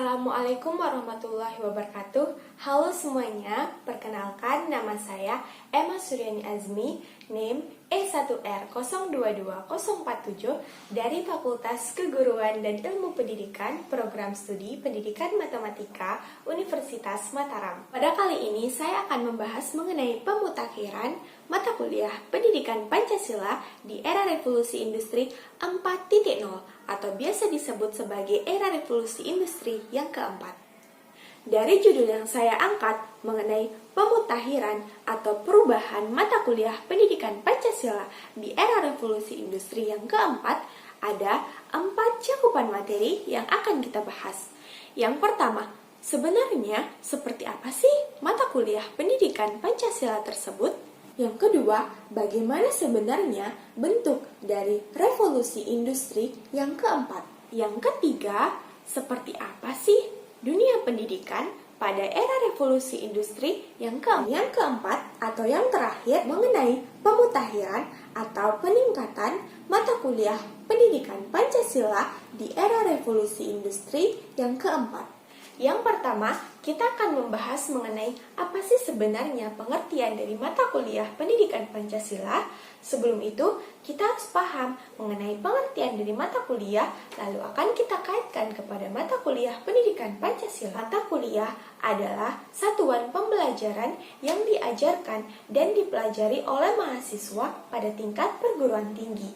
Assalamualaikum warahmatullahi wabarakatuh. Halo semuanya, perkenalkan nama saya Emma Suryani Azmi, NIM E1R022047 dari Fakultas Keguruan dan Ilmu Pendidikan, Program Studi Pendidikan Matematika, Universitas Mataram. Pada kali ini saya akan membahas mengenai pemutakhiran mata kuliah Pendidikan Pancasila di era Revolusi Industri 4.0 atau biasa disebut sebagai era revolusi industri yang keempat. Dari judul yang saya angkat mengenai pemutakhiran atau perubahan mata kuliah pendidikan Pancasila di era revolusi industri yang keempat, ada 4 cakupan materi yang akan kita bahas. Yang pertama, sebenarnya seperti apa sih mata kuliah pendidikan Pancasila tersebut? Yang kedua, bagaimana sebenarnya bentuk dari revolusi industri yang keempat? Yang ketiga, seperti apa sih dunia pendidikan pada era revolusi industri yang keempat atau yang terakhir mengenai pemutakhiran atau peningkatan mata kuliah pendidikan Pancasila di era revolusi industri yang keempat. Yang pertama, kita akan membahas mengenai apa sih sebenarnya pengertian dari mata kuliah pendidikan Pancasila. Sebelum itu, kita harus paham mengenai pengertian dari mata kuliah, lalu akan kita kaitkan kepada mata kuliah pendidikan Pancasila. Mata kuliah adalah satuan pembelajaran yang diajarkan dan dipelajari oleh mahasiswa pada tingkat perguruan tinggi,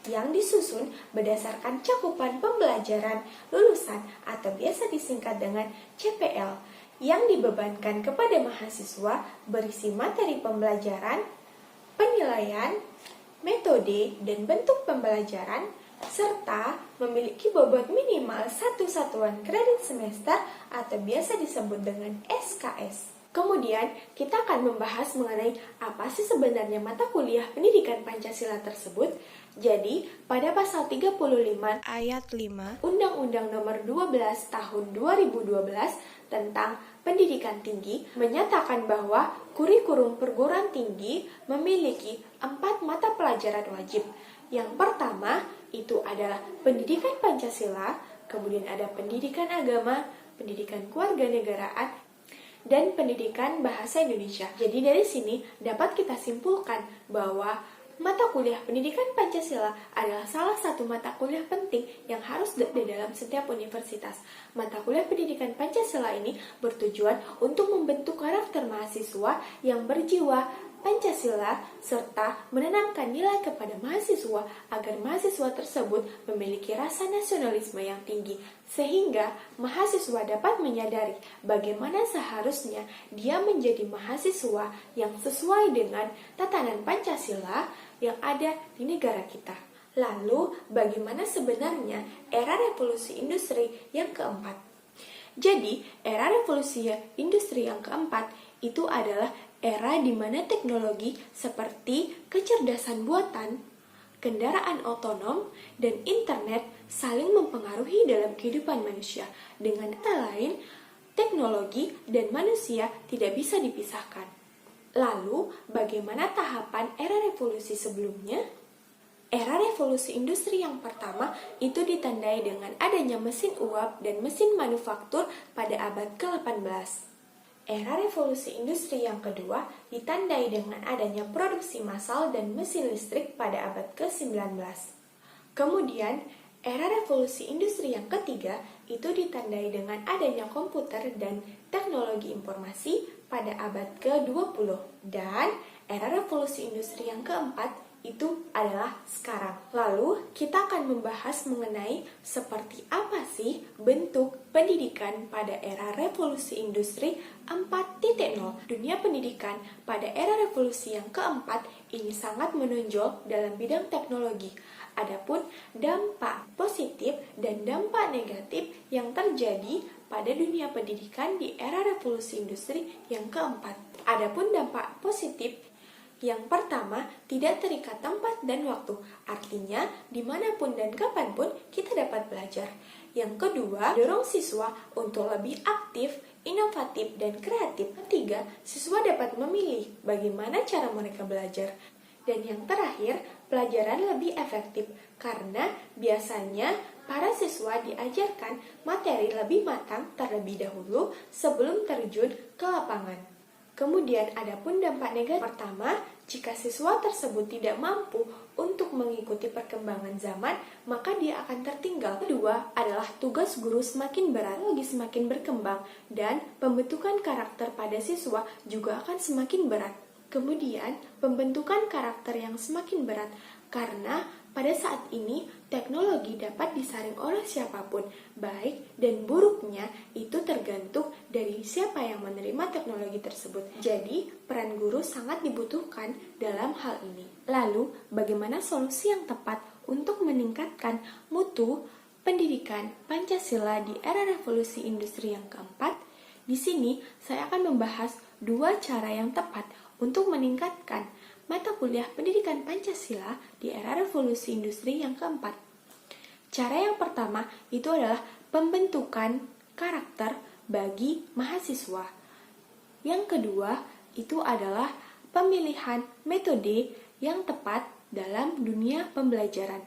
yang disusun berdasarkan cakupan pembelajaran lulusan atau biasa disingkat dengan CPL, yang dibebankan kepada mahasiswa berisi materi pembelajaran, penilaian, metode dan bentuk pembelajaran, serta memiliki bobot minimal 1 satuan kredit semester atau biasa disebut dengan SKS. Kemudian, kita akan membahas mengenai apa sih sebenarnya mata kuliah pendidikan Pancasila tersebut. Jadi, pada pasal 35 ayat 5 Undang-Undang Nomor 12 Tahun 2012 tentang Pendidikan Tinggi menyatakan bahwa kurikulum perguruan tinggi memiliki 4 mata pelajaran wajib. Yang pertama, itu adalah pendidikan Pancasila, kemudian ada pendidikan agama, pendidikan kewarganegaraan, dan pendidikan bahasa Indonesia. Jadi dari sini dapat kita simpulkan bahwa mata kuliah pendidikan Pancasila adalah salah satu mata kuliah penting yang harus ada dalam setiap universitas. Mata kuliah pendidikan Pancasila ini bertujuan untuk membentuk karakter mahasiswa yang berjiwa Pancasila serta menanamkan nilai kepada mahasiswa agar mahasiswa tersebut memiliki rasa nasionalisme yang tinggi, sehingga mahasiswa dapat menyadari bagaimana seharusnya dia menjadi mahasiswa yang sesuai dengan tatanan Pancasila yang ada di negara kita. Lalu, bagaimana sebenarnya era revolusi industri yang keempat? Jadi, era revolusi industri yang keempat itu adalah era di mana teknologi seperti kecerdasan buatan, kendaraan otonom, dan internet saling mempengaruhi dalam kehidupan manusia. Dengan kata lain, teknologi dan manusia tidak bisa dipisahkan. Lalu, bagaimana tahapan era revolusi sebelumnya? Era revolusi industri yang pertama itu ditandai dengan adanya mesin uap dan mesin manufaktur pada abad ke-18. Era revolusi industri yang kedua ditandai dengan adanya produksi massal dan mesin listrik pada abad ke-19. Kemudian, era revolusi industri yang ketiga itu ditandai dengan adanya komputer dan teknologi informasi pada abad ke-20. Dan era revolusi industri yang keempat itu adalah sekarang. Lalu, kita akan membahas mengenai seperti apa sih bentuk pendidikan pada era revolusi industri 4.0. Dunia pendidikan pada era revolusi yang keempat ini sangat menonjol dalam bidang teknologi. Adapun dampak positif dan dampak negatif yang terjadi pada dunia pendidikan di era revolusi industri yang keempat. Adapun dampak positif yang pertama, tidak terikat tempat dan waktu. Artinya, dimanapun dan kapanpun kita dapat belajar. Yang kedua, dorong siswa untuk lebih aktif, inovatif, dan kreatif. Ketiga, siswa dapat memilih bagaimana cara mereka belajar. Dan yang terakhir, pelajaran lebih efektif karena biasanya para siswa diajarkan materi lebih matang terlebih dahulu sebelum terjun ke lapangan. Kemudian adapun dampak negatif pertama, jika siswa tersebut tidak mampu untuk mengikuti perkembangan zaman, maka dia akan tertinggal. Kedua adalah tugas guru semakin berat, teknologi semakin berkembang, dan pembentukan karakter pada siswa juga akan semakin berat. Kemudian, pembentukan karakter yang semakin berat karena pada saat ini teknologi dapat disaring oleh siapapun. Baik dan buruknya itu tergantung dari siapa yang menerima teknologi tersebut. Jadi, peran guru sangat dibutuhkan dalam hal ini. Lalu, bagaimana solusi yang tepat untuk meningkatkan mutu pendidikan Pancasila di era revolusi industri yang keempat? Di sini, saya akan membahas dua cara yang tepat untuk meningkatkan mata kuliah pendidikan Pancasila di era revolusi industri yang keempat. Cara yang pertama itu adalah pembentukan karakter bagi mahasiswa. Yang kedua itu adalah pemilihan metode yang tepat dalam dunia pembelajaran.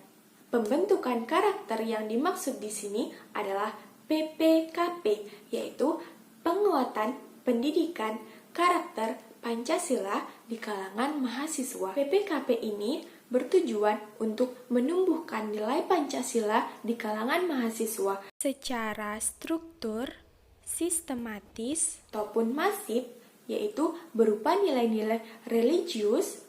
Pembentukan karakter yang dimaksud di sini adalah PPKP, yaitu penguatan pendidikan karakter Pancasila di kalangan mahasiswa. PPKP ini bertujuan untuk menumbuhkan nilai Pancasila di kalangan mahasiswa secara struktur, sistematis, ataupun masif, yaitu berupa nilai-nilai religius,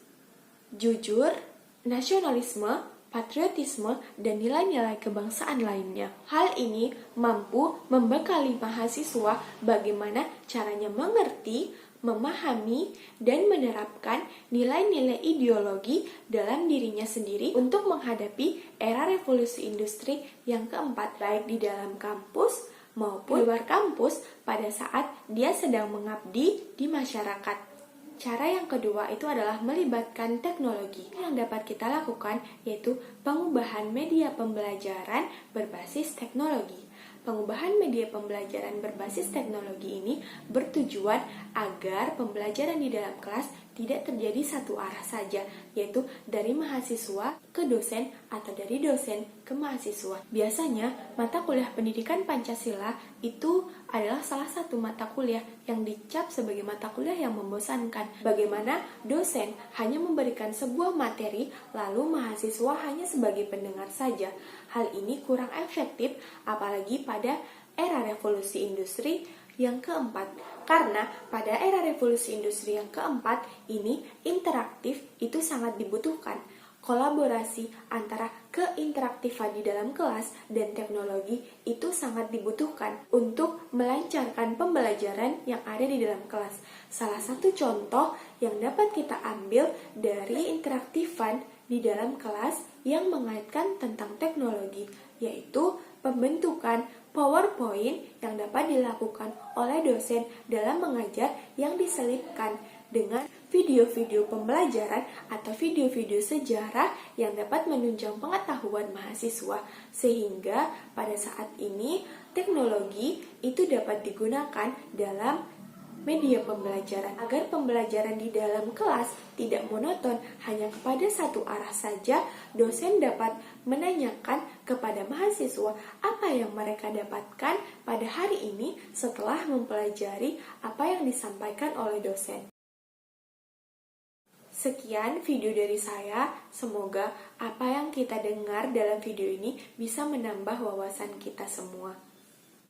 jujur, nasionalisme, patriotisme, dan nilai-nilai kebangsaan lainnya. Hal ini mampu membekali mahasiswa bagaimana caranya mengerti, memahami, dan menerapkan nilai-nilai ideologi dalam dirinya sendiri untuk menghadapi era revolusi industri yang keempat, baik di dalam kampus maupun di luar kampus pada saat dia sedang mengabdi di masyarakat. Cara yang kedua itu adalah melibatkan teknologi. Yang dapat kita lakukan yaitu pengubahan media pembelajaran berbasis teknologi. Pengubahan media pembelajaran berbasis teknologi ini bertujuan agar pembelajaran di dalam kelas tidak terjadi satu arah saja, yaitu dari mahasiswa ke dosen atau dari dosen ke mahasiswa. Biasanya, mata kuliah pendidikan Pancasila itu adalah salah satu mata kuliah yang dicap sebagai mata kuliah yang membosankan. Bagaimana dosen hanya memberikan sebuah materi, lalu mahasiswa hanya sebagai pendengar saja. Hal ini kurang efektif, apalagi pada era revolusi industri yang keempat. Karena pada era revolusi industri yang keempat ini interaktif itu sangat dibutuhkan. Kolaborasi antara keinteraktifan di dalam kelas dan teknologi itu sangat dibutuhkan untuk melancarkan pembelajaran yang ada di dalam kelas. Salah satu contoh yang dapat kita ambil dari interaktifan di dalam kelas yang mengaitkan tentang teknologi, yaitu pembentukan PowerPoint yang dapat dilakukan oleh dosen dalam mengajar yang diselipkan dengan video-video pembelajaran atau video-video sejarah yang dapat menunjang pengetahuan mahasiswa, sehingga pada saat ini teknologi itu dapat digunakan dalam media pembelajaran agar pembelajaran di dalam kelas tidak monoton hanya kepada satu arah saja. Dosen dapat menanyakan kepada mahasiswa apa yang mereka dapatkan pada hari ini setelah mempelajari apa yang disampaikan oleh dosen. Sekian video dari saya, semoga apa yang kita dengar dalam video ini bisa menambah wawasan kita semua.